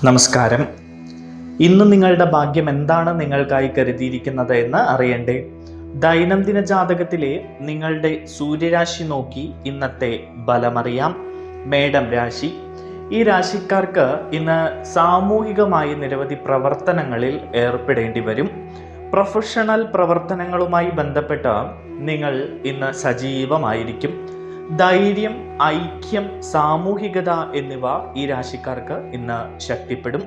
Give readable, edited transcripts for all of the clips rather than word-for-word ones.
നമസ്കാരം. ഇന്ന് നിങ്ങളുടെ ഭാഗ്യം എന്താണ് നിങ്ങൾക്കായി കരുതിയിരിക്കുന്നത് എന്ന് അറിയണ്ടേ? ദൈനംദിന ജാതകത്തിലെ നിങ്ങളുടെ സൂര്യരാശി നോക്കി ഇന്നത്തെ ബലമറിയാം. മേടം രാശി. ഈ രാശിക്കാർക്ക് ഇന്ന് സാമൂഹികമായി നിരവധി പ്രവർത്തനങ്ങളിൽ ഏർപ്പെടേണ്ടി വരും. പ്രൊഫഷണൽ പ്രവർത്തനങ്ങളുമായി ബന്ധപ്പെട്ട് നിങ്ങൾ ഇന്ന് സജീവമായിരിക്കും. ധൈര്യം, ഐക്യം, സാമൂഹികത എന്നിവ ഈ രാശിക്കാർക്ക് ഇന്ന് ശക്തിപ്പെടും.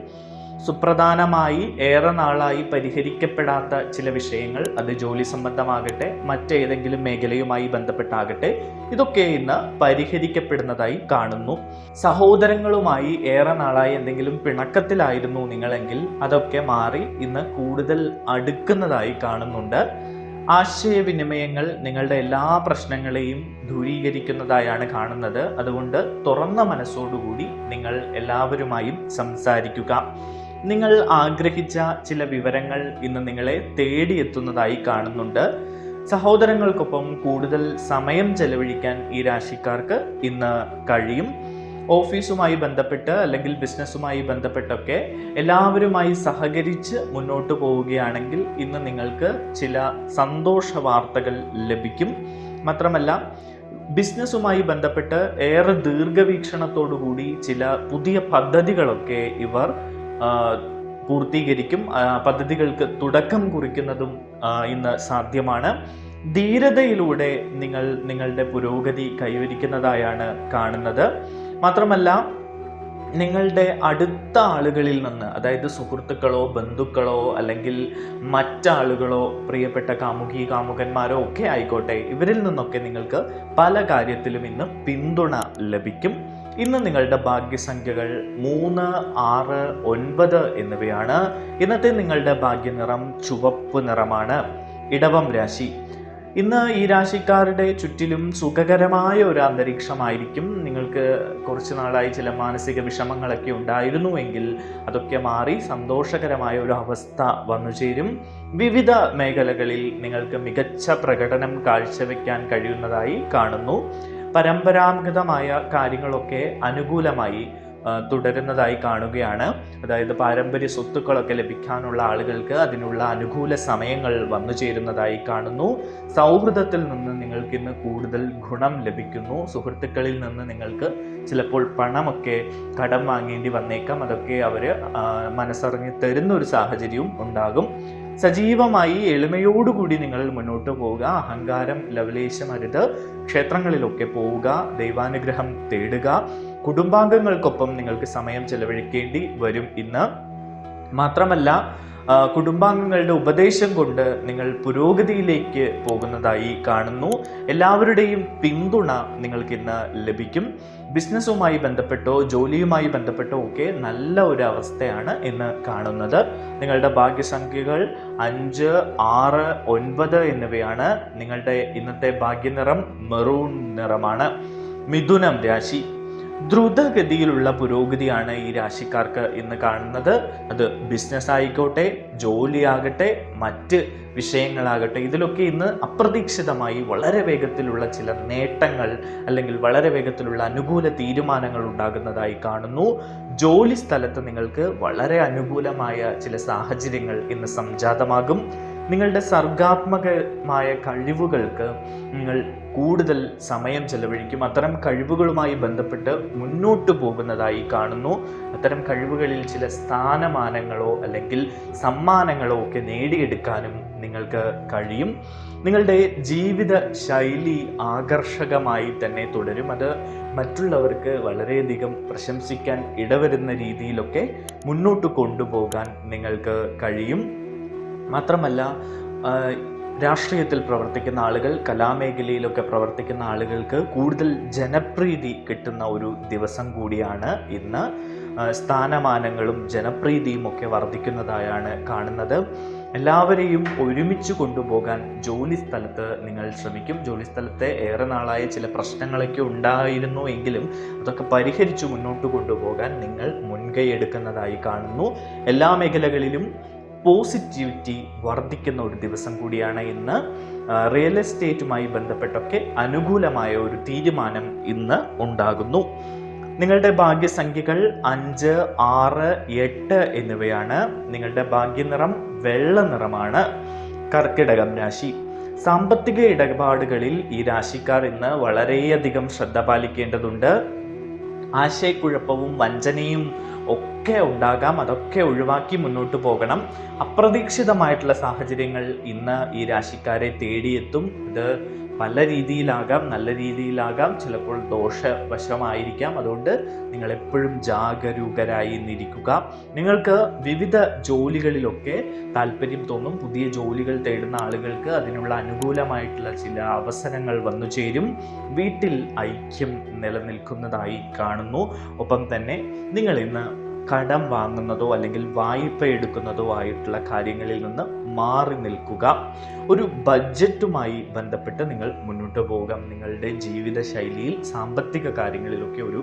സുപ്രധാനമായി ഏറെ നാളായി പരിഹരിക്കപ്പെടാത്ത ചില വിഷയങ്ങൾ, അത് ജോലി സംബന്ധമാകട്ടെ മറ്റേതെങ്കിലും മേഖലയുമായി ബന്ധപ്പെട്ടാകട്ടെ, ഇതൊക്കെ ഇന്ന് പരിഹരിക്കപ്പെടുന്നതായി കാണുന്നു. സഹോദരങ്ങളുമായി ഏറെ നാളായി എന്തെങ്കിലും പിണക്കത്തിലായിരുന്നു നിങ്ങളെങ്കിൽ അതൊക്കെ മാറി ഇന്ന് കൂടുതൽ അടുക്കുന്നതായി കാണുന്നുണ്ട്. ആശയവിനിമയങ്ങൾ നിങ്ങളുടെ എല്ലാ പ്രശ്നങ്ങളെയും ദൂരീകരിക്കുന്നതായാണ് കാണുന്നത്. അതുകൊണ്ട് തുറന്ന മനസ്സോടുകൂടി നിങ്ങൾ എല്ലാവരുമായും സംസാരിക്കുക. നിങ്ങൾ ആഗ്രഹിച്ച ചില വിവരങ്ങൾ ഇന്ന് നിങ്ങളെ തേടിയെത്തുന്നതായി കാണുന്നുണ്ട്. സഹോദരങ്ങൾക്കൊപ്പം കൂടുതൽ സമയം ചെലവഴിക്കാൻ ഈ രാശിക്കാർക്ക് ഇന്ന് കഴിയും. ഓഫീസുമായി ബന്ധപ്പെട്ട് അല്ലെങ്കിൽ ബിസിനസ്സുമായി ബന്ധപ്പെട്ടൊക്കെ എല്ലാവരുമായി സഹകരിച്ച് മുന്നോട്ട് പോവുകയാണെങ്കിൽ ഇന്ന് നിങ്ങൾക്ക് ചില സന്തോഷ വാർത്തകൾ ലഭിക്കും. മാത്രമല്ല, ബിസിനസ്സുമായി ബന്ധപ്പെട്ട് ഏറെ ദീർഘവീക്ഷണത്തോടുകൂടി ചില പുതിയ പദ്ധതികളൊക്കെ ഇവർ പൂർത്തീകരിക്കും. പദ്ധതികൾക്ക് തുടക്കം കുറിക്കുന്നതും ഇന്ന് സാധ്യമാണ്. ധീരതയിലൂടെ നിങ്ങൾ നിങ്ങളുടെ പുരോഗതി കൈവരിക്കുന്നതായാണ് കാണുന്നത്. മാത്രമല്ല, നിങ്ങളുടെ അടുത്ത ആളുകളിൽ നിന്ന്, അതായത് സുഹൃത്തുക്കളോ ബന്ധുക്കളോ അല്ലെങ്കിൽ മറ്റാളുകളോ പ്രിയപ്പെട്ട കാമുകന്മാരോ ഒക്കെ ആയിക്കോട്ടെ, ഇവരിൽ നിന്നൊക്കെ നിങ്ങൾക്ക് പല കാര്യത്തിലും ഇന്ന് പിന്തുണ ലഭിക്കും. ഇന്ന് നിങ്ങളുടെ ഭാഗ്യസംഖ്യകൾ 3, 6, 9 എന്നിവയാണ്. ഇന്നത്തെ നിങ്ങളുടെ ഭാഗ്യനിറം ചുവപ്പ് നിറമാണ്. ഇടവം രാശി. ഇന്ന് ഈ രാശിക്കാരുടെ ചുറ്റിലും സുഖകരമായ ഒരു അന്തരീക്ഷമായിരിക്കും. നിങ്ങൾക്ക് കുറച്ച് നാളായി ചില മാനസിക വിഷമങ്ങളൊക്കെ ഉണ്ടായിരുന്നുവെങ്കിൽ അതൊക്കെ മാറി സന്തോഷകരമായ ഒരു അവസ്ഥ വന്നു ചേരും. വിവിധ മേഖലകളിൽ നിങ്ങൾക്ക് മികച്ച പ്രകടനം കാഴ്ചവെക്കാൻ കഴിയുന്നതായി കാണുന്നു. പരമ്പരാഗതമായ കാര്യങ്ങളൊക്കെ അനുകൂലമായി തുടരുന്നതായി കാണുകയാണ്. അതായത് പാരമ്പര്യ സ്വത്തുക്കളൊക്കെ ലഭിക്കാനുള്ള ആളുകൾക്ക് അതിനുള്ള അനുകൂല സമയങ്ങൾ വന്നു ചേരുന്നതായി കാണുന്നു. സൗഹൃദത്തിൽ നിന്ന് നിങ്ങൾക്ക് ഇന്ന് കൂടുതൽ ഗുണം ലഭിക്കുന്നു. സുഹൃത്തുക്കളിൽ നിന്ന് നിങ്ങൾക്ക് ചിലപ്പോൾ പണമൊക്കെ കടം വാങ്ങേണ്ടി വന്നേക്കാം. അതൊക്കെ അവർ മനസ്സറിഞ്ഞ് തരുന്ന ഒരു സാഹചര്യവും ഉണ്ടാകും. സജീവമായി എളിമയോടുകൂടി നിങ്ങൾ മുന്നോട്ട് പോവുക. അഹങ്കാരം ലവലേശം അരുത്. ക്ഷേത്രങ്ങളിലൊക്കെ പോവുക. ദൈവാനുഗ്രഹം തേടുക. കുടുംബാംഗങ്ങൾക്കൊപ്പം നിങ്ങൾക്ക് സമയം ചെലവഴിക്കേണ്ടി വരും ഇന്ന്. മാത്രമല്ല, കുടുംബാംഗങ്ങളുടെ ഉപദേശം കൊണ്ട് നിങ്ങൾ പുരോഗതിയിലേക്ക് പോകുന്നതായി കാണുന്നു. എല്ലാവരുടെയും പിന്തുണ നിങ്ങൾക്ക് ഇന്ന് ലഭിക്കും. ബിസിനസ്സുമായി ബന്ധപ്പെട്ടോ ജോലിയുമായി ബന്ധപ്പെട്ടോ ഒക്കെ നല്ല ഒരു അവസ്ഥയാണ് ഇന്ന് കാണുന്നത്. നിങ്ങളുടെ ഭാഗ്യസംഖ്യകൾ 5, 6, 9 എന്നിവയാണ്. നിങ്ങളുടെ ഇന്നത്തെ ഭാഗ്യനിറം മെറൂൺ നിറമാണ്. മിഥുനം രാശി. ദ്രുതഗതിയിലുള്ള പുരോഗതിയാണ് ഈ രാശിക്കാർക്ക് ഇന്ന് കാണുന്നത്. അത് ബിസിനസ് ആയിക്കോട്ടെ, ജോലിയാകട്ടെ, മറ്റ് വിഷയങ്ങളാകട്ടെ, ഇതിലൊക്കെ ഇന്ന് അപ്രതീക്ഷിതമായി വളരെ വേഗത്തിലുള്ള ചില നേട്ടങ്ങൾ അല്ലെങ്കിൽ വളരെ വേഗത്തിലുള്ള അനുകൂല തീരുമാനങ്ങൾ ഉണ്ടാകുന്നതായി കാണുന്നു. ജോലി സ്ഥലത്ത് നിങ്ങൾക്ക് വളരെ അനുകൂലമായ ചില സാഹചര്യങ്ങൾ ഇന്ന് സംജാതമാകും. നിങ്ങളുടെ സർഗാത്മകമായ കഴിവുകൾക്ക് നിങ്ങൾ കൂടുതൽ സമയം ചെലവഴിക്കും. അത്തരം കഴിവുകളുമായി ബന്ധപ്പെട്ട് മുന്നോട്ട് പോകുന്നതായി കാണുന്നു. അത്തരം കഴിവുകളിൽ ചില സ്ഥാനമാനങ്ങളോ അല്ലെങ്കിൽ സമ്മാനങ്ങളോ ഒക്കെ നേടിയെടുക്കാനും നിങ്ങൾക്ക് കഴിയും. നിങ്ങളുടെ ജീവിത ശൈലി ആകർഷകമായി തന്നെ തുടരും. അത് മറ്റുള്ളവർക്ക് വളരെയധികം പ്രശംസിക്കാൻ ഇടവരുന്ന രീതിയിലൊക്കെ മുന്നോട്ട് കൊണ്ടുപോകാൻ നിങ്ങൾക്ക് കഴിയും. മാത്രമല്ല, രാഷ്ട്രീയത്തിൽ പ്രവർത്തിക്കുന്ന ആളുകൾ, കലാമേഖലയിലൊക്കെ പ്രവർത്തിക്കുന്ന ആളുകൾക്ക് കൂടുതൽ ജനപ്രീതി കിട്ടുന്ന ഒരു ദിവസം കൂടിയാണ് ഇന്ന്. സ്ഥാനമാനങ്ങളും ജനപ്രീതിയും ഒക്കെ വർദ്ധിക്കുന്നതായാണ് കാണുന്നത്. എല്ലാവരെയും ഒരുമിച്ച് കൊണ്ടുപോകാൻ ജോലി സ്ഥലത്ത് നിങ്ങൾ ശ്രമിക്കും. ജോലി സ്ഥലത്തെ ഏറെ നാളായ ചില പ്രശ്നങ്ങളൊക്കെ ഉണ്ടായിരുന്നു എങ്കിലും അതൊക്കെ പരിഹരിച്ച് മുന്നോട്ട് കൊണ്ടുപോകാൻ നിങ്ങൾ മുൻകൈ എടുക്കുന്നതായി കാണുന്നു. എല്ലാ മേഖലകളിലും പോസിറ്റിവിറ്റി വർദ്ധിക്കുന്ന ഒരു ദിവസം കൂടിയാണ് ഇന്ന്. റിയൽ എസ്റ്റേറ്റുമായി ബന്ധപ്പെട്ടൊക്കെ അനുകൂലമായ ഒരു തീരുമാനം ഇന്ന് ഉണ്ടാകുന്നു. നിങ്ങളുടെ ഭാഗ്യസംഖ്യകൾ 5, 6, 8 എന്നിവയാണ്. നിങ്ങളുടെ ഭാഗ്യനിറം വെള്ള നിറമാണ്. കർക്കിടകം രാശി. സാമ്പത്തിക ഇടപാടുകളിൽ ഈ രാശിക്കാർ ഇന്ന് വളരെയധികം ശ്രദ്ധ പാലിക്കേണ്ടതുണ്ട്. ആശയക്കുഴപ്പവും വഞ്ചനയും ഒക്കെ ഉണ്ടാകാം. അതൊക്കെ ഒഴിവാക്കി മുന്നോട്ട് പോകണം. അപ്രതീക്ഷിതമായിട്ടുള്ള സാഹചര്യങ്ങൾ ഇന്ന് ഈ രാശിക്കാരെ തേടിയെത്തും. ഇത് പല രീതിയിലാകാം, നല്ല രീതിയിലാകാം, ചിലപ്പോൾ ദോഷവശമായിരിക്കാം. അതുകൊണ്ട് നിങ്ങൾ എപ്പോഴും ജാഗരൂകരായി ഇരിക്കുക. നിങ്ങൾക്ക് വിവിധ ജോലികളിലൊക്കെ താല്പര്യം തോന്നും. പുതിയ ജോലികൾ തേടുന്ന ആളുകൾക്ക് അതിനുള്ള അനുകൂലമായിട്ടുള്ള ചില അവസരങ്ങൾ വന്നു ചേരും. വീട്ടിൽ ഐക്യം നിലനിൽക്കുന്നതായി കാണുന്നു. ഒപ്പം തന്നെ നിങ്ങൾ ഇന്ന് കടം വാങ്ങുന്നതോ അല്ലെങ്കിൽ വായ്പ എടുക്കുന്നതോ ആയിട്ടുള്ള കാര്യങ്ങളിൽ നിന്ന് മാറി നിൽക്കുക. ഒരു ബഡ്ജറ്റുമായി ബന്ധപ്പെട്ട് നിങ്ങൾ മുന്നോട്ട് പോകാം. നിങ്ങളുടെ ജീവിത ശൈലിയിൽ സാമ്പത്തിക കാര്യങ്ങളിലൊക്കെ ഒരു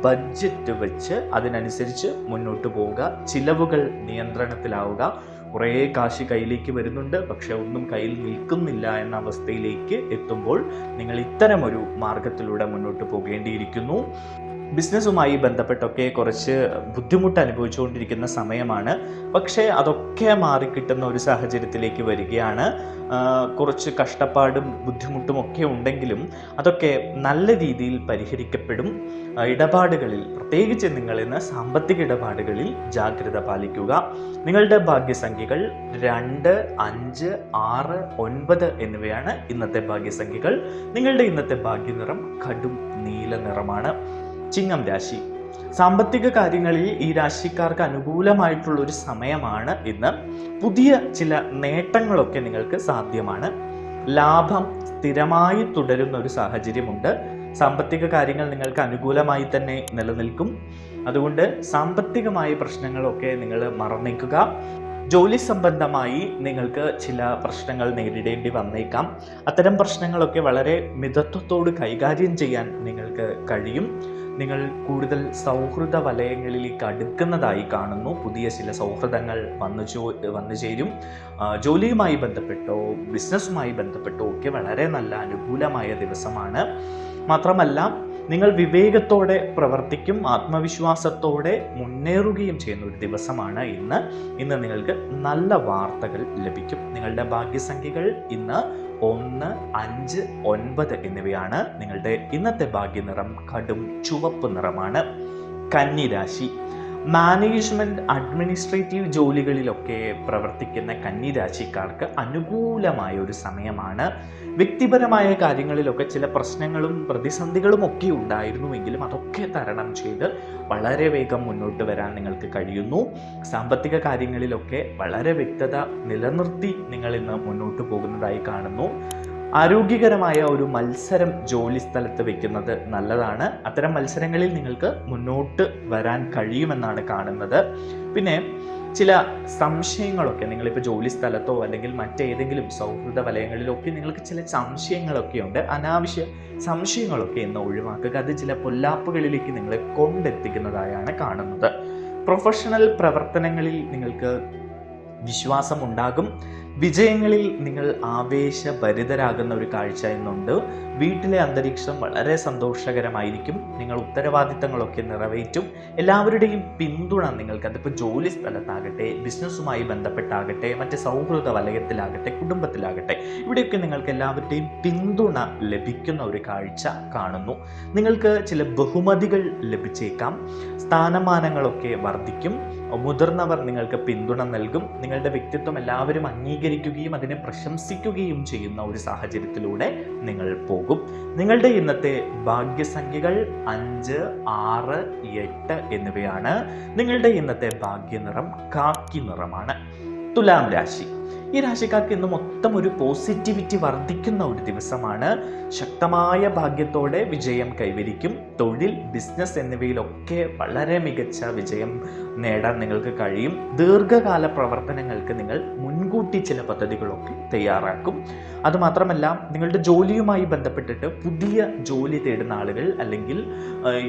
ബഡ്ജറ്റ് വെച്ച് അതിനനുസരിച്ച് മുന്നോട്ട് പോവുക. ചിലവുകൾ നിയന്ത്രണത്തിലാവുക. കുറേ കാശ് കയ്യിലേക്ക് വരുന്നുണ്ട്, പക്ഷെ ഒന്നും കയ്യിൽ നിൽക്കുന്നില്ല എന്ന അവസ്ഥയിലേക്ക് എത്തുമ്പോൾ നിങ്ങൾ ഇത്തരമൊരു മാർഗത്തിലൂടെ മുന്നോട്ട് പോകേണ്ടിയിരിക്കുന്നു. ബിസിനസ്സുമായി ബന്ധപ്പെട്ടൊക്കെ കുറച്ച് ബുദ്ധിമുട്ട് അനുഭവിച്ചുകൊണ്ടിരിക്കുന്ന സമയമാണ്. പക്ഷേ അതൊക്കെ മാറിക്കിട്ടുന്ന ഒരു സാഹചര്യത്തിലേക്ക് വരികയാണ്. കുറച്ച് കഷ്ടപ്പാടും ബുദ്ധിമുട്ടും ഒക്കെ ഉണ്ടെങ്കിലും അതൊക്കെ നല്ല രീതിയിൽ പരിഹരിക്കപ്പെടും. ഇടപാടുകളിൽ, പ്രത്യേകിച്ച് നിങ്ങൾ ഇന്ന് സാമ്പത്തിക ഇടപാടുകളിൽ ജാഗ്രത പാലിക്കുക. നിങ്ങളുടെ ഭാഗ്യസംഖ്യകൾ 2, 5, 6, 9 എന്നിവയാണ് ഇന്നത്തെ ഭാഗ്യസംഖ്യകൾ. നിങ്ങളുടെ ഇന്നത്തെ ഭാഗ്യനിറം കടും നീല നിറമാണ്. ചിങ്ങം രാശി. സാമ്പത്തിക കാര്യങ്ങളിൽ ഈ രാശിക്കാർക്ക് അനുകൂലമായിട്ടുള്ള ഒരു സമയമാണ് ഇന്ന്. പുതിയ ചില നേട്ടങ്ങളൊക്കെ നിങ്ങൾക്ക് സാധ്യമാണ്. ലാഭം സ്ഥിരമായി തുടരുന്ന ഒരു സാഹചര്യമുണ്ട്. സാമ്പത്തിക കാര്യങ്ങൾ നിങ്ങൾക്ക് അനുകൂലമായി തന്നെ നിലനിൽക്കും. അതുകൊണ്ട് സാമ്പത്തികമായ പ്രശ്നങ്ങളൊക്കെ നിങ്ങൾ മറന്നേക്കുക. ജോലി സംബന്ധമായി നിങ്ങൾക്ക് ചില പ്രശ്നങ്ങൾ നേരിടേണ്ടി വന്നേക്കാം. അത്തരം പ്രശ്നങ്ങളൊക്കെ വളരെ മിതത്വത്തോട് കൈകാര്യം ചെയ്യാൻ നിങ്ങൾക്ക് കഴിയും. നിങ്ങൾ കൂടുതൽ സൗഹൃദ വലയങ്ങളിലേക്ക് അടുക്കുന്നതായി കാണുന്നു. പുതിയ ചില സൗഹൃദങ്ങൾ വന്നു ചേരും. ജോലിയുമായി ബന്ധപ്പെട്ടോ ബിസിനസ്സുമായി ബന്ധപ്പെട്ടോ ഒക്കെ വളരെ നല്ല അനുകൂലമായ ദിവസമാണ്. മാത്രമല്ല, നിങ്ങൾ വിവേകത്തോടെ പ്രവർത്തിക്കും, ആത്മവിശ്വാസത്തോടെ മുന്നേറുകയും ചെയ്യുന്ന ഒരു ദിവസമാണ് ഇന്ന് നിങ്ങൾക്ക് നല്ല വാർത്തകൾ ലഭിക്കും. നിങ്ങളുടെ ഭാഗ്യസംഖ്യകൾ ഇന്ന് 1, 5, 9 എന്നിവയാണ്. നിങ്ങളുടെ ഇന്നത്തെ ഭാഗ്യനിറം കടും ചുവപ്പ് നിറമാണ്. കന്നി രാശി. മാനേജ്മെന്റ്, അഡ്മിനിസ്ട്രേറ്റീവ് ജോലികളിലൊക്കെ പ്രവർത്തിക്കുന്ന കന്നി രാശിക്കാർക്ക് അനുകൂലമായ ഒരു സമയമാണ്. വ്യക്തിപരമായ കാര്യങ്ങളിലൊക്കെ ചില പ്രശ്നങ്ങളും പ്രതിസന്ധികളും ഒക്കെ ഉണ്ടായിരുന്നുവെങ്കിലും അതൊക്കെ തരണം ചെയ്ത് വളരെ വേഗം മുന്നോട്ട് വരാൻ നിങ്ങൾക്ക് കഴിയുന്നു. സാമ്പത്തിക കാര്യങ്ങളിലൊക്കെ വളരെ വ്യക്തത നിലനിർത്തി നിങ്ങൾ ഇന്ന് മുന്നോട്ട് പോകുന്നതായി കാണുന്നു. ആരോഗ്യകരമായ ഒരു മത്സരം ജോലി സ്ഥലത്ത് വെക്കുന്നത് നല്ലതാണ്. അത്തരം മത്സരങ്ങളിൽ നിങ്ങൾക്ക് മുന്നോട്ട് വരാൻ കഴിയുമെന്നാണ് കാണുന്നത്. പിന്നെ ചില സംശയങ്ങളൊക്കെ നിങ്ങളിപ്പോൾ ജോലി സ്ഥലത്തോ അല്ലെങ്കിൽ മറ്റേതെങ്കിലും സൗഹൃദ വലയങ്ങളിലൊക്കെ നിങ്ങൾക്ക് ചില സംശയങ്ങളൊക്കെ ഉണ്ട്. അനാവശ്യ സംശയങ്ങളൊക്കെ ഇന്ന് ഒഴിവാക്കുക. അത് ചില പൊല്ലാപ്പുകളിലേക്ക് നിങ്ങളെ കൊണ്ടെത്തിക്കുന്നതായാണ് കാണുന്നത്. പ്രൊഫഷണൽ പ്രവർത്തനങ്ങളിൽ നിങ്ങൾക്ക് വിശ്വാസമുണ്ടാകും. വിജയങ്ങളിൽ നിങ്ങൾ ആവേശഭരിതരാകുന്ന ഒരു കാഴ്ച ഇന്നുണ്ട്. വീട്ടിലെ അന്തരീക്ഷം വളരെ സന്തോഷകരമായിരിക്കും. നിങ്ങൾ ഉത്തരവാദിത്തങ്ങളൊക്കെ നിറവേറ്റും. എല്ലാവരുടെയും പിന്തുണ നിങ്ങൾക്ക്, അതിപ്പോൾ ജോലി സ്ഥലത്താകട്ടെ, ബിസിനസ്സുമായി ബന്ധപ്പെട്ടാകട്ടെ, മറ്റ് സൗഹൃദ വലയത്തിലാകട്ടെ, കുടുംബത്തിലാകട്ടെ, ഇവിടെയൊക്കെ നിങ്ങൾക്ക് എല്ലാവരുടെയും പിന്തുണ ലഭിക്കുന്ന ഒരു കാഴ്ച കാണുന്നു. നിങ്ങൾക്ക് ചില ബഹുമതികൾ ലഭിച്ചേക്കാം. സ്ഥാനമാനങ്ങളൊക്കെ വർദ്ധിക്കും. മുതിർന്നവർ നിങ്ങൾക്ക് പിന്തുണ നൽകും. നിങ്ങളുടെ വ്യക്തിത്വം എല്ലാവരും അംഗീകരിക്കുകയും അതിനെ പ്രശംസിക്കുകയും ചെയ്യുന്ന ഒരു സാഹചര്യത്തിലൂടെ നിങ്ങൾ പോകും. നിങ്ങളുടെ ഇന്നത്തെ ഭാഗ്യസംഖ്യകൾ 5, 6, 8 എന്നിവയാണ്. നിങ്ങളുടെ ഇന്നത്തെ ഭാഗ്യനിറം കാക്കി നിറമാണ്. തുലാം രാശി. ഈ രാശിക്കാർക്ക് ഇന്ന് മൊത്തം ഒരു പോസിറ്റിവിറ്റി വർദ്ധിക്കുന്ന ഒരു ദിവസമാണ്. ശക്തമായ ഭാഗ്യത്തോടെ വിജയം കൈവരിക്കും. തൊഴിൽ, ബിസിനസ് എന്നിവയിലൊക്കെ വളരെ മികച്ച വിജയം നേടാൻ നിങ്ങൾക്ക് കഴിയും. ദീർഘകാല പ്രവർത്തനങ്ങൾക്ക് നിങ്ങൾ മുൻകൂട്ടി ചില പദ്ധതികളൊക്കെ തയ്യാറാക്കും. അതുമാത്രമല്ല, നിങ്ങളുടെ ജോലിയുമായി ബന്ധപ്പെട്ടിട്ട് പുതിയ ജോലി തേടുന്ന ആളുകൾ, അല്ലെങ്കിൽ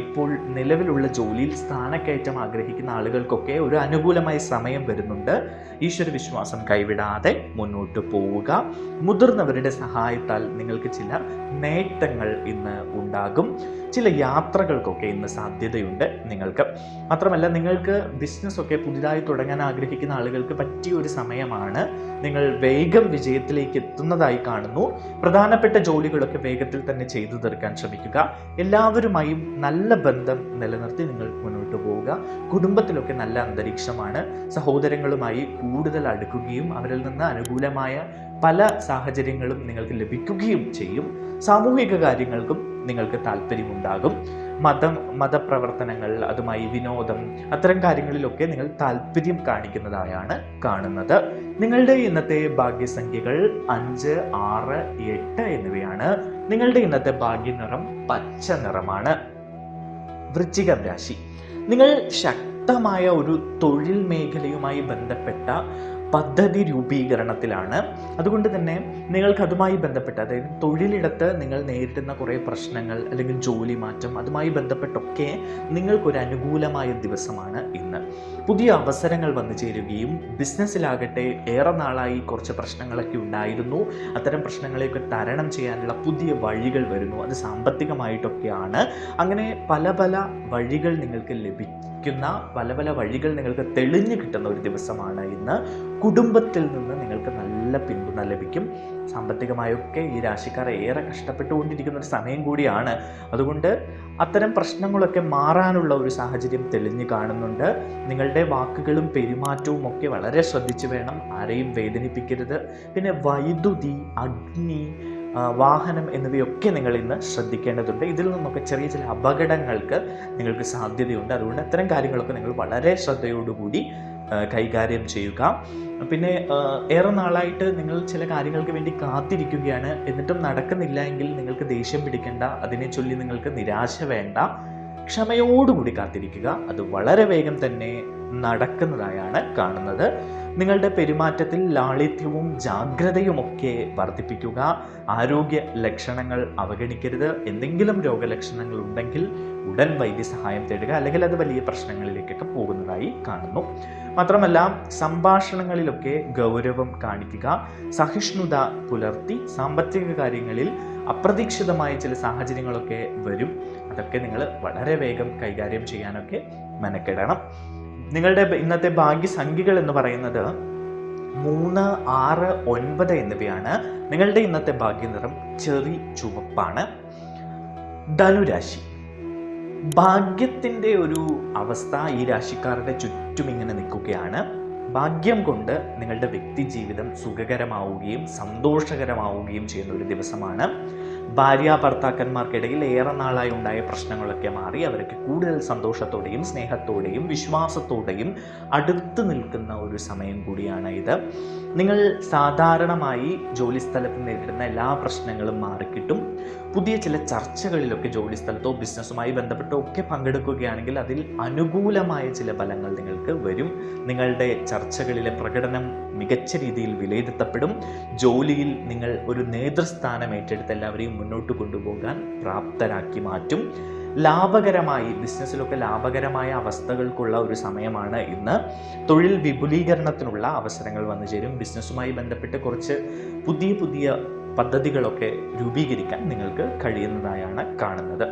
ഇപ്പോൾ നിലവിലുള്ള ജോലിയിൽ സ്ഥാനക്കയറ്റം ആഗ്രഹിക്കുന്ന ആളുകൾക്കൊക്കെ ഒരു അനുകൂലമായ സമയം വരുന്നുണ്ട്. ഈശ്വര വിശ്വാസം കൈവിടാതെ മുന്നോട്ട് പോവുക. മുതിർന്നവരുടെ സഹായത്താൽ നിങ്ങൾക്ക് ചില നേട്ടങ്ങൾ ഇന്ന് ഉണ്ടാകും. ചില യാത്രകൾക്കൊക്കെ ഇന്ന് സാധ്യതയുണ്ട് നിങ്ങൾക്ക്. മാത്രമല്ല, നിങ്ങൾക്ക് ബിസിനസ്സൊക്കെ പുതിയതായി തുടങ്ങാൻ ആഗ്രഹിക്കുന്ന ആളുകൾക്ക് പറ്റിയ ഒരു സമയമാണ്. നിങ്ങൾ വേഗം വിജയത്തിലേക്ക് എത്തുന്നതായി കാണുന്നു. പ്രധാനപ്പെട്ട ജോലികളൊക്കെ വേഗത്തിൽ തന്നെ ചെയ്തു തീർക്കാൻ ശ്രമിക്കുക. എല്ലാവരുമായും നല്ല ബന്ധം നിലനിർത്തി നിങ്ങൾ മുന്നോട്ട് പോവുക. കുടുംബത്തിലൊക്കെ നല്ല അന്തരീക്ഷമാണ്. സഹോദരങ്ങളുമായി കൂടുതൽ അടുക്കുകയും അവരിൽ നിന്ന് അനുകൂലമായ പല സാഹചര്യങ്ങളും നിങ്ങൾക്ക് ലഭിക്കുകയും ചെയ്യും. സാമൂഹിക കാര്യങ്ങൾക്കും നിങ്ങൾക്ക് താല്പര്യമുണ്ടാകും. മതപ്രവർത്തനങ്ങൾ, അതുമായി വിനോദം, അത്തരം കാര്യങ്ങളിലൊക്കെ നിങ്ങൾ താല്പര്യം കാണിക്കുന്നതായാണ് കാണുന്നത്. നിങ്ങളുടെ ഇന്നത്തെ ഭാഗ്യസംഖ്യകൾ 5, 6, 8 എന്നിവയാണ്. നിങ്ങളുടെ ഇന്നത്തെ ഭാഗ്യനിറം പച്ച നിറമാണ്. വൃശ്ചികം രാശി. നിങ്ങൾ ശക്തമായ ഒരു തൊഴിൽ മേഖലയുമായി ബന്ധപ്പെട്ട പദ്ധതി രൂപീകരണത്തിലാണ്. അതുകൊണ്ട് തന്നെ നിങ്ങൾക്ക് അതുമായി ബന്ധപ്പെട്ട്, അതായത് തൊഴിലിടത്ത് നിങ്ങൾ നേരിടുന്ന കുറേ പ്രശ്നങ്ങൾ അല്ലെങ്കിൽ ജോലി മാറ്റം, അതുമായി ബന്ധപ്പെട്ടൊക്കെ നിങ്ങൾക്കൊരു അനുകൂലമായ ദിവസമാണ് ഇന്ന്. പുതിയ അവസരങ്ങൾ വന്നു ചേരുകയും, ബിസിനസ്സിലാകട്ടെ ഏറെ നാളായി കുറച്ച് പ്രശ്നങ്ങളൊക്കെ ഉണ്ടായിരുന്നു. അത്തരം പ്രശ്നങ്ങളെയൊക്കെ തരണം ചെയ്യാനുള്ള പുതിയ വഴികൾ വരുന്നു. അത് സാമ്പത്തികമായിട്ടൊക്കെയാണ്. അങ്ങനെ പല പല വഴികൾ നിങ്ങൾക്ക് ലഭിക്കുന്ന, പല പല വഴികൾ നിങ്ങൾക്ക് തെളിഞ്ഞു കിട്ടുന്ന ഒരു ദിവസമാണ് ഇന്ന്. കുടുംബത്തിൽ നിന്ന് നിങ്ങൾക്ക് നല്ല പിന്തുണ ലഭിക്കും. സാമ്പത്തികമായൊക്കെ ഈ രാശിക്കാർ ഏറെ കഷ്ടപ്പെട്ടുകൊണ്ടിരിക്കുന്ന ഒരു സമയം കൂടിയാണ്. അതുകൊണ്ട് അത്തരം പ്രശ്നങ്ങളൊക്കെ മാറാനുള്ള ഒരു സാഹചര്യം തെളിഞ്ഞു കാണുന്നുണ്ട്. നിങ്ങളുടെ വാക്കുകളും പെരുമാറ്റവും ഒക്കെ വളരെ ശ്രദ്ധിച്ചു വേണം. ആരെയും വേദനിപ്പിക്കരുത്. പിന്നെ വൈദ്യുതി, അഗ്നി, വാഹനം എന്നിവയൊക്കെ നിങ്ങൾ ഇന്ന് ശ്രദ്ധിക്കേണ്ടതുണ്ട്. ഇതിൽ നിന്നൊക്കെ ചെറിയ ചില അപകടങ്ങൾക്ക് നിങ്ങൾക്ക് സാധ്യതയുണ്ട്. അതുകൊണ്ട് അത്തരം കാര്യങ്ങളൊക്കെ നിങ്ങൾ വളരെ ശ്രദ്ധയോടുകൂടി കൈകാര്യം ചെയ്യുക. പിന്നെ ഏറെ നാളായിട്ട് നിങ്ങൾ ചില കാര്യങ്ങൾക്ക് വേണ്ടി കാത്തിരിക്കുകയാണ്, എന്നിട്ടും നടക്കുന്നില്ല എങ്കിൽ നിങ്ങൾക്ക് ദേഷ്യം പിടിക്കേണ്ട. അതിനെ ചൊല്ലി നിങ്ങൾക്ക് നിരാശ വേണ്ട. ക്ഷമയോടുകൂടി കാത്തിരിക്കുക. അത് വളരെ വേഗം തന്നെ നടക്കുന്നതായാണ് കാണുന്നത്. നിങ്ങളുടെ പെരുമാറ്റത്തിൽ ലാളിത്യവും ജാഗ്രതയുമൊക്കെ വർദ്ധിപ്പിക്കുക. ആരോഗ്യ ലക്ഷണങ്ങൾ അവഗണിക്കരുത്. എന്തെങ്കിലും രോഗലക്ഷണങ്ങൾ ഉണ്ടെങ്കിൽ ഉടൻ വൈദ്യസഹായം തേടുക, അല്ലെങ്കിൽ അത് വലിയ പ്രശ്നങ്ങളിലേക്കൊക്കെ പോകുന്നതായി കാണുന്നു. മാത്രമല്ല, സംഭാഷണങ്ങളിലൊക്കെ ഗൗരവം കാണിക്കുക. സഹിഷ്ണുത പുലർത്തി സാമ്പത്തിക കാര്യങ്ങളിൽ അപ്രതീക്ഷിതമായ ചില സാഹചര്യങ്ങളൊക്കെ വരും. അതൊക്കെ നിങ്ങൾ വളരെ വേഗം കൈകാര്യം ചെയ്യാനൊക്കെ മെനക്കെടണം. നിങ്ങളുടെ ഇന്നത്തെ ഭാഗ്യസംഖ്യകൾ എന്ന് പറയുന്നത് 3, 6, 9 എന്നിവയാണ്. നിങ്ങളുടെ ഇന്നത്തെ ഭാഗ്യനിറം ചെറി ചുവപ്പാണ്. ധനുരാശി. ഭാഗ്യത്തിൻ്റെ ഒരു അവസ്ഥ ഈ രാശിക്കാരുടെ ചുറ്റും ഇങ്ങനെ നിൽക്കുകയാണ്. ഭാഗ്യം കൊണ്ട് നിങ്ങളുടെ വ്യക്തി ജീവിതം സുഖകരമാവുകയും സന്തോഷകരമാവുകയും ചെയ്യുന്ന ഒരു ദിവസമാണ്. ഭാര്യാഭർത്താക്കന്മാർക്കിടയിൽ ഏറെ നാളായി ഉണ്ടായ പ്രശ്നങ്ങളൊക്കെ മാറി അവർക്ക് കൂടുതൽ സന്തോഷത്തോടെയും സ്നേഹത്തോടെയും വിശ്വാസത്തോടെയും അടുത്ത് നിൽക്കുന്ന ഒരു സമയം കൂടിയാണ് ഇത്. നിങ്ങൾ സാധാരണമായി ജോലിസ്ഥലത്ത് നേരിടുന്ന എല്ലാ പ്രശ്നങ്ങളും മാറിക്കിട്ടും. പുതിയ ചില ചർച്ചകളിലൊക്കെ ജോലിസ്ഥലത്തോ ബിസിനസ്സുമായി ബന്ധപ്പെട്ടോ ഒക്കെ പങ്കെടുക്കുകയാണെങ്കിൽ അതിൽ അനുകൂലമായ ചില ഫലങ്ങൾ നിങ്ങൾക്ക് വരും. നിങ്ങളുടെ ചർച്ചകളിലെ പ്രകടനം മികച്ച രീതിയിൽ വിലയിരുത്തപ്പെടും. ജോലിയിൽ നിങ്ങൾ ഒരു നേതൃസ്ഥാനം ഏറ്റെടുത്ത് എല്ലാവരെയും മുന്നോട്ട് കൊണ്ടുപോകാൻ പ്രാപ്തരാക്കി മാറ്റും. ലാഭകരമായി ബിസിനസ്സിലൊക്കെ ലാഭകരമായ അവസ്ഥകൾക്കുള്ള ഒരു സമയമാണ് ഇന്ന്. തൊഴിൽ വിപുലീകരണത്തിനുള്ള അവസരങ്ങൾ വന്നു ചേരും. ബിസിനസ്സുമായി ബന്ധപ്പെട്ട് കുറച്ച് പുതിയ പദ്ധതികളൊക്കെ രൂപീകരിക്കാൻ നിങ്ങൾക്ക് കഴിയുന്നതായാണ് കാണുന്നത്.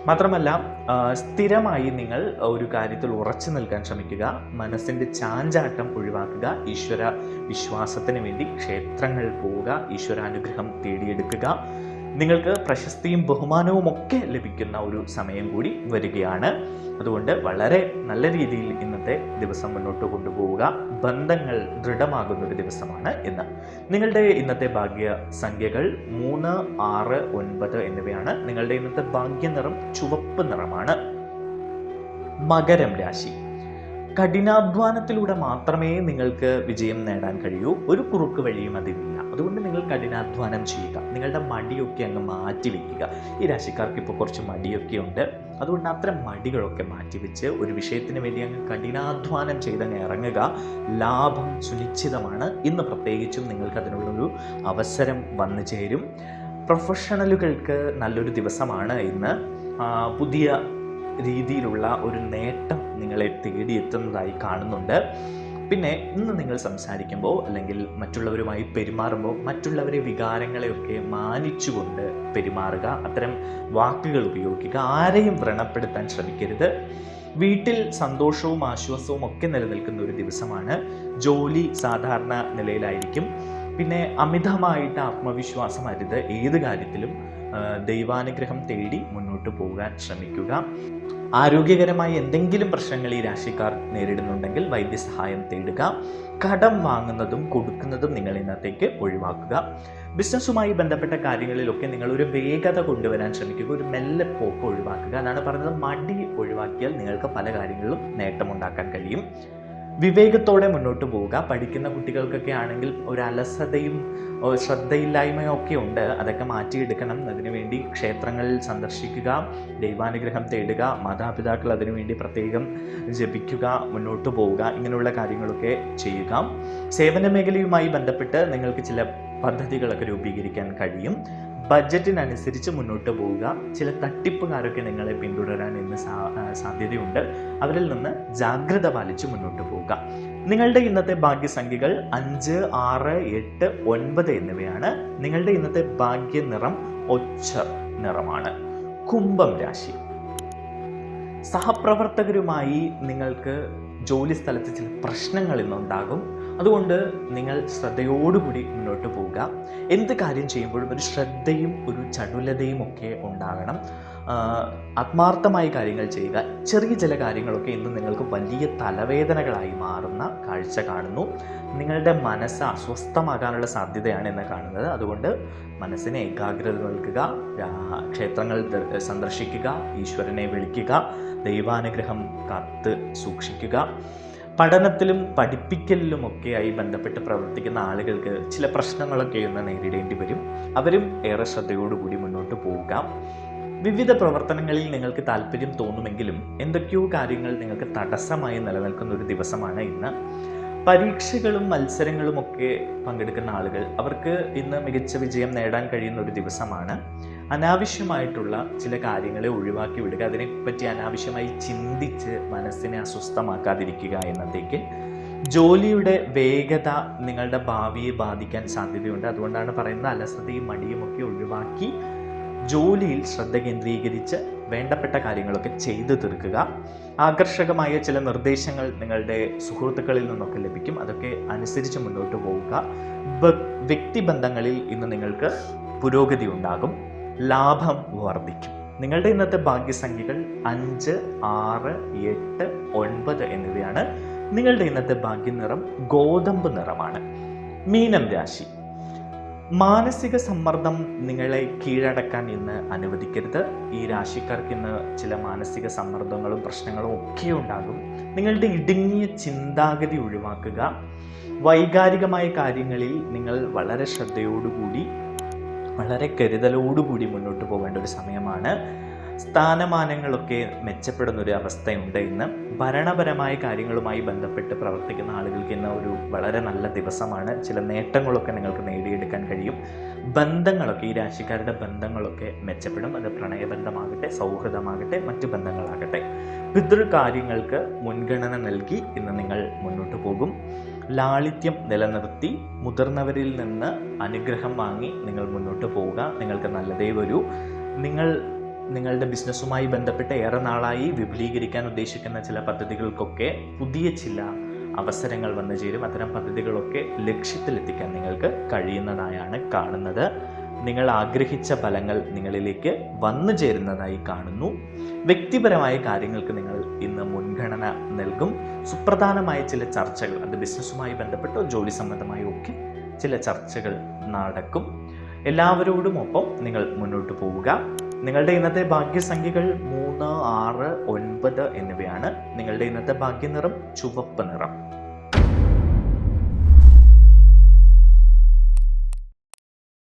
മാത്രമല്ല, സ്ഥിരമായി നിങ്ങൾ ഒരു കാര്യത്തിൽ ഉറച്ചു നിൽക്കാൻ ശ്രമിക്കുക. മനസ്സിൻ്റെ ചാഞ്ചാട്ടം ഒഴിവാക്കുക. ഈശ്വര വിശ്വാസത്തിന് വേണ്ടി ക്ഷേത്രങ്ങൾ പോവുക. ഈശ്വരാനുഗ്രഹം തേടിയെടുക്കുക. നിങ്ങൾക്ക് പ്രശസ്തിയും ബഹുമാനവും ഒക്കെ ലഭിക്കുന്ന ഒരു സമയം കൂടി വരികയാണ്. അതുകൊണ്ട് വളരെ നല്ല രീതിയിൽ ഇന്നത്തെ ദിവസം മുന്നോട്ട് കൊണ്ടുപോവുക. ബന്ധങ്ങൾ ദൃഢമാകുന്ന ഒരു ദിവസമാണ് ഇന്ന്. നിങ്ങളുടെ ഇന്നത്തെ ഭാഗ്യ സംഖ്യകൾ 3, 6, 9 എന്നിവയാണ്. നിങ്ങളുടെ ഇന്നത്തെ ഭാഗ്യനിറം ചുവപ്പ് നിറമാണ്. മകരം രാശി. കഠിനാധ്വാനത്തിലൂടെ മാത്രമേ നിങ്ങൾക്ക് വിജയം നേടാൻ കഴിയൂ. ഒരു കുറുക്ക് വഴിയും അതില്ല. അതുകൊണ്ട് നിങ്ങൾ കഠിനാധ്വാനം ചെയ്യുക. നിങ്ങളുടെ മടിയൊക്കെ അങ്ങ് മാറ്റി വയ്ക്കുക. ഈ രാശിക്കാർക്ക് ഇപ്പോൾ കുറച്ച് മടിയൊക്കെ ഉണ്ട്. അതുകൊണ്ട് അത്തരം മടികളൊക്കെ മാറ്റിവെച്ച് ഒരു വിഷയത്തിന് വേണ്ടി അങ്ങ് കഠിനാധ്വാനം ചെയ്തങ്ങ് ഇറങ്ങുക. ലാഭം സുനിശ്ചിതമാണ്. ഇന്ന് പ്രത്യേകിച്ചും നിങ്ങൾക്ക് അതിനുള്ളൊരു അവസരം വന്നു ചേരും. പ്രൊഫഷണലുകൾക്ക് നല്ലൊരു ദിവസമാണ് ഇന്ന്. പുതിയ രീതിയിലുള്ള ഒരു നേട്ടം നിങ്ങളെ തേടിയെത്തുന്നതായി കാണുന്നുണ്ട്. പിന്നെ ഇന്ന് നിങ്ങൾ സംസാരിക്കുമ്പോൾ അല്ലെങ്കിൽ മറ്റുള്ളവരുമായി പെരുമാറുമ്പോൾ മറ്റുള്ളവരെ വികാരങ്ങളെയൊക്കെ മാനിച്ചുകൊണ്ട് പെരുമാറുക. അത്തരം വാക്കുകൾ ഉപയോഗിക്കുക. ആരെയും വ്രണപ്പെടുത്താൻ ശ്രമിക്കരുത്. വീട്ടിൽ സന്തോഷവും ആശ്വാസവും ഒക്കെ നിലനിൽക്കുന്ന ഒരു ദിവസമാണ്. ജോലി സാധാരണ നിലയിലായിരിക്കും. പിന്നെ അമിതമായിട്ട് ആത്മവിശ്വാസം അരുത്. ഏത് കാര്യത്തിലും ദൈവാനുഗ്രഹം തേടി മുന്നോട്ട് പോകാൻ ശ്രമിക്കുക. ആരോഗ്യകരമായ എന്തെങ്കിലും പ്രശ്നങ്ങൾ ഈ രാശിക്കാർ നേരിടുന്നുണ്ടെങ്കിൽ വൈദ്യസഹായം തേടുക. കടം വാങ്ങുന്നതും കൊടുക്കുന്നതും നിങ്ങൾ ഇന്നത്തേക്ക് ഒഴിവാക്കുക. ബിസിനസ്സുമായി ബന്ധപ്പെട്ട കാര്യങ്ങളിലൊക്കെ നിങ്ങൾ ഒരു വേഗത കൊണ്ടുവരാൻ ശ്രമിക്കുക. ഒരു മെല്ലെ പോക്ക് ഒഴിവാക്കുക. അതാണ് പറഞ്ഞത്, മടി ഒഴിവാക്കിയാൽ നിങ്ങൾക്ക് പല കാര്യങ്ങളിലും നേട്ടമുണ്ടാക്കാൻ കഴിയും. വിവേകത്തോടെ മുന്നോട്ട് പോവുക. പഠിക്കുന്ന കുട്ടികൾക്കൊക്കെ ആണെങ്കിൽ ഒരു അലസതയും ശ്രദ്ധയില്ലായ്മയും ഒക്കെ ഉണ്ട്. അതൊക്കെ മാറ്റിയെടുക്കണം. അതിനുവേണ്ടി ക്ഷേത്രങ്ങളിൽ സന്ദർശിക്കുക, ദൈവാനുഗ്രഹം തേടുക, മാതാപിതാക്കൾ അതിനുവേണ്ടി പ്രത്യേകം ജപിക്കുക, മുന്നോട്ട് പോവുക. ഇങ്ങനെയുള്ള കാര്യങ്ങളൊക്കെ ചെയ്യുക. സേവന മേഖലയുമായി ബന്ധപ്പെട്ട് നിങ്ങൾക്ക് ചില പദ്ധതികളൊക്കെ രൂപീകരിക്കാൻ കഴിയും. ബഡ്ജറ്റിനനുസരിച്ച് മുന്നോട്ട് പോവുക. ചില തട്ടിപ്പുകാരൊക്കെ നിങ്ങളെ പിന്തുടരാൻ ഇന്ന് സാധ്യതയുണ്ട്. അവരിൽ നിന്ന് ജാഗ്രത പാലിച്ച് മുന്നോട്ട് പോവുക. നിങ്ങളുടെ ഇന്നത്തെ ഭാഗ്യസംഖ്യകൾ 5, 6, 8, 9 എന്നിവയാണ്. നിങ്ങളുടെ ഇന്നത്തെ ഭാഗ്യ നിറം ഒച്ച നിറമാണ്. കുംഭം രാശി. സഹപ്രവർത്തകരുമായി നിങ്ങൾക്ക് ജോലി സ്ഥലത്ത് ചില പ്രശ്നങ്ങൾ ഇന്നുണ്ടാകും. അതുകൊണ്ട് നിങ്ങൾ ശ്രദ്ധയോടുകൂടി മുന്നോട്ട് പോവുക. എന്ത് കാര്യം ചെയ്യുമ്പോഴും ഒരു ശ്രദ്ധയും ഒരു ചടുലതയും ഒക്കെ ഉണ്ടാകണം. ആത്മാർത്ഥമായി കാര്യങ്ങൾ ചെയ്യുക. ചെറിയ ചില കാര്യങ്ങളൊക്കെ ഇന്ന് നിങ്ങൾക്ക് വലിയ തലവേദനകളായി മാറുന്ന കാഴ്ച കാണുന്നു. നിങ്ങളുടെ മനസ്സ് അസ്വസ്ഥമാകാനുള്ള സാധ്യതയാണ് ഇന്ന് കാണുന്നത്. അതുകൊണ്ട് മനസ്സിനെ ഏകാഗ്രത നൽകുക. ക്ഷേത്രങ്ങൾ സന്ദർശിക്കുക, ഈശ്വരനെ വിളിക്കുക, ദൈവാനുഗ്രഹം കാത്ത് സൂക്ഷിക്കുക. പഠനത്തിലും പഠിപ്പിക്കലിലുമൊക്കെയായി ബന്ധപ്പെട്ട് പ്രവർത്തിക്കുന്ന ആളുകൾക്ക് ചില പ്രശ്നങ്ങളൊക്കെ ഇന്ന് നേരിടേണ്ടി വരും. അവരും ഏറെ ശ്രദ്ധയോടുകൂടി മുന്നോട്ട് പോവുക. വിവിധ പ്രവർത്തനങ്ങളിൽ നിങ്ങൾക്ക് താല്പര്യം തോന്നുമെങ്കിലും എന്തൊക്കെയോ കാര്യങ്ങൾ നിങ്ങൾക്ക് തടസ്സമായി നിലനിൽക്കുന്ന ഒരു ദിവസമാണ് ഇന്ന്. പരീക്ഷകളും മത്സരങ്ങളും ഒക്കെ പങ്കെടുക്കുന്ന ആളുകൾ അവർക്ക് ഇന്ന് മികച്ച വിജയം നേടാൻ കഴിയുന്ന ഒരു ദിവസമാണ്. അനാവശ്യമായിട്ടുള്ള ചില കാര്യങ്ങളെ ഒഴിവാക്കി വിടുക. അതിനെപ്പറ്റി അനാവശ്യമായി ചിന്തിച്ച് മനസ്സിനെ അസ്വസ്ഥമാക്കാതിരിക്കുക എന്നത്തേക്ക്. ജോലിയുടെ വേഗത നിങ്ങളുടെ ഭാവിയെ ബാധിക്കാൻ സാധ്യതയുണ്ട്. അതുകൊണ്ടാണ് പറയുന്നത്, അലസതയും മടിയും ഒക്കെ ഒഴിവാക്കി ജോലിയിൽ ശ്രദ്ധ കേന്ദ്രീകരിച്ച് വേണ്ടപ്പെട്ട കാര്യങ്ങളൊക്കെ ചെയ്തു തീർക്കുക. ആകർഷകമായ ചില നിർദ്ദേശങ്ങൾ നിങ്ങളുടെ സുഹൃത്തുക്കളിൽ നിന്നൊക്കെ ലഭിക്കും. അതൊക്കെ അനുസരിച്ച് മുന്നോട്ട് പോവുക. വ്യക്തിബന്ധങ്ങളിൽ ഇന്ന് നിങ്ങൾക്ക് പുരോഗതി ഉണ്ടാകും. ലാഭം വർദ്ധിക്കും. നിങ്ങളുടെ ഇന്നത്തെ ഭാഗ്യസംഖ്യകൾ 5, 6, 8, 9 എന്നിവയാണ്. നിങ്ങളുടെ ഇന്നത്തെ ഭാഗ്യനിറം ഗോതമ്പ് നിറമാണ്. മീനം രാശി. മാനസിക സമ്മർദ്ദം നിങ്ങളെ കീഴടക്കാൻ ഇന്ന് അനുവദിക്കരുത്. ഈ രാശിക്കാർക്ക് ഇന്ന് ചില മാനസിക സമ്മർദ്ദങ്ങളും പ്രശ്നങ്ങളും ഒക്കെ ഉണ്ടാകും. നിങ്ങളുടെ ഇടുങ്ങിയ ചിന്താഗതി ഒഴിവാക്കുക. വൈകാരികമായ കാര്യങ്ങളിൽ നിങ്ങൾ വളരെ ശ്രദ്ധയോടുകൂടി വളരെ കരുതലോടുകൂടി മുന്നോട്ട് പോകേണ്ട ഒരു സമയമാണ്. സ്ഥാനമാനങ്ങളൊക്കെ മെച്ചപ്പെടുന്ന ഒരു അവസ്ഥയുണ്ട് ഇന്ന്. ഭരണപരമായ കാര്യങ്ങളുമായി ബന്ധപ്പെട്ട് പ്രവർത്തിക്കുന്ന ആളുകൾക്ക് ഇന്ന് ഒരു വളരെ നല്ല ദിവസമാണ്. ചില നേട്ടങ്ങളൊക്കെ നിങ്ങൾക്ക് നേടിയെടുക്കാൻ കഴിയും. ബന്ധങ്ങളൊക്കെ, ഈ രാശിക്കാരുടെ ബന്ധങ്ങളൊക്കെ മെച്ചപ്പെടും. അത് പ്രണയബന്ധമാകട്ടെ, സൗഹൃദമാകട്ടെ, മറ്റു ബന്ധങ്ങളാകട്ടെ. പിതൃകാര്യങ്ങൾക്ക് മുൻഗണന നൽകി ഇന്ന് നിങ്ങൾ മുന്നോട്ട് പോകും. ലാളിത്യം നിലനിർത്തി മുതിർന്നവരിൽ നിന്ന് അനുഗ്രഹം വാങ്ങി നിങ്ങൾ മുന്നോട്ട് പോവുക. നിങ്ങൾക്ക് നല്ലതേ വരൂ. നിങ്ങളുടെ ബിസിനസ്സുമായി ബന്ധപ്പെട്ട് ഏറെ നാളായി വിപുലീകരിക്കാൻ ഉദ്ദേശിക്കുന്ന ചില പദ്ധതികൾക്കൊക്കെ പുതിയ ചില അവസരങ്ങൾ വന്നു ചേരും. അത്തരം പദ്ധതികളൊക്കെ ലക്ഷ്യത്തിലെത്തിക്കാൻ നിങ്ങൾക്ക് കഴിയുന്നതായാണ് കാണുന്നത്. നിങ്ങൾ ആഗ്രഹിച്ച ഫലങ്ങൾ നിങ്ങളിലേക്ക് വന്നു ചേരുന്നതായി കാണുന്നു. വ്യക്തിപരമായ കാര്യങ്ങൾക്ക് നിങ്ങൾ ഇന്ന് മുൻഗണന നൽകും. സുപ്രധാനമായ ചില ചർച്ചകൾ, അത് ബിസിനസ്സുമായി ബന്ധപ്പെട്ടോ ജോലി സംബന്ധമായോ ഒക്കെ ചില ചർച്ചകൾ നടക്കും. എല്ലാവരോടും ഒപ്പം നിങ്ങൾ മുന്നോട്ട് പോവുക. നിങ്ങളുടെ ഇന്നത്തെ ഭാഗ്യസംഖ്യകൾ 3, 6, 9 എന്നിവയാണ്. നിങ്ങളുടെ ഇന്നത്തെ ഭാഗ്യനിറം ചുവപ്പ് നിറം.